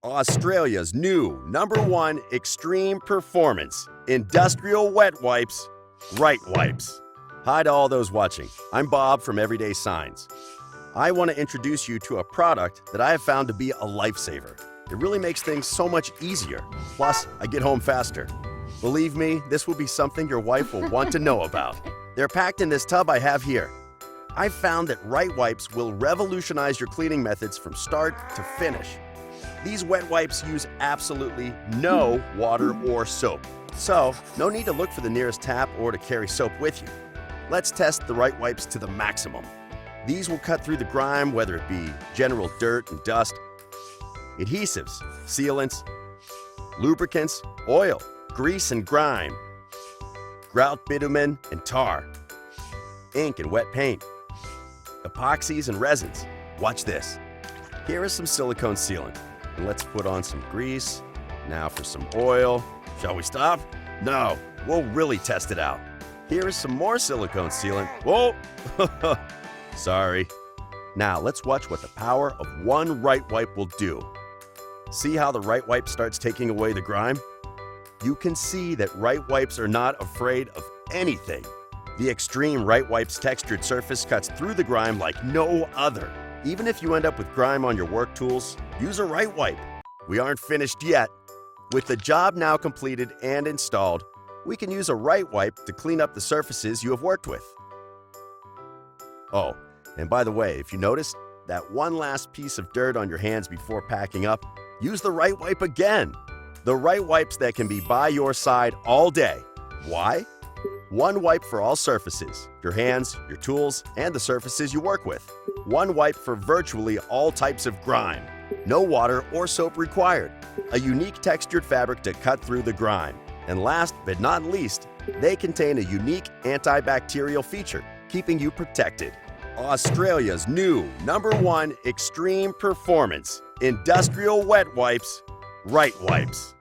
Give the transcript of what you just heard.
Australia's new #1 extreme performance industrial wet wipes, Ritewipes. Hi to all those watching. I'm Bob from Everyday Signs. I want to introduce you to a product that I have found to be a lifesaver. It really makes things so much easier. Plus, I get home faster. Believe me, this will be something your wife will want to know about. They're packed in this tub I have here. I've found that Ritewipes will revolutionize your cleaning methods from start to finish. These wet wipes use absolutely no water or soap, so no need to look for the nearest tap or to carry soap with you. Let's test the Ritewipes to the maximum. These will cut through the grime, whether it be general dirt and dust, adhesives, sealants, lubricants, oil, grease and grime, grout, bitumen, and tar, ink and wet paint, epoxies and resins. Watch this. Here is some silicone sealant. And let's put on some grease. Now for some oil. Shall we stop? No, we'll really test it out. Here is some more silicone sealant. Whoa! Sorry. Now let's watch what the power of one Ritewipe will do. See how the Ritewipe starts taking away the grime? You can see that Ritewipes are not afraid of anything. The extreme Ritewipes textured surface cuts through the grime like no other. Even if you end up with grime on your work tools, use a Ritewipe. We aren't finished yet. With the job now completed and installed, we can use a Ritewipe to clean up the surfaces you have worked with. Oh, and by the way, if you noticed that one last piece of dirt on your hands before packing up, use the Ritewipe again. The Ritewipes that can be by your side all day. Why? One wipe for all surfaces, your hands, your tools, and the surfaces you work with. One wipe for virtually all types of grime. No water or soap required. A unique textured fabric to cut through the grime. And last but not least, they contain a unique antibacterial feature, keeping you protected. Australia's new #1 extreme performance industrial wet wipes, Ritewipes.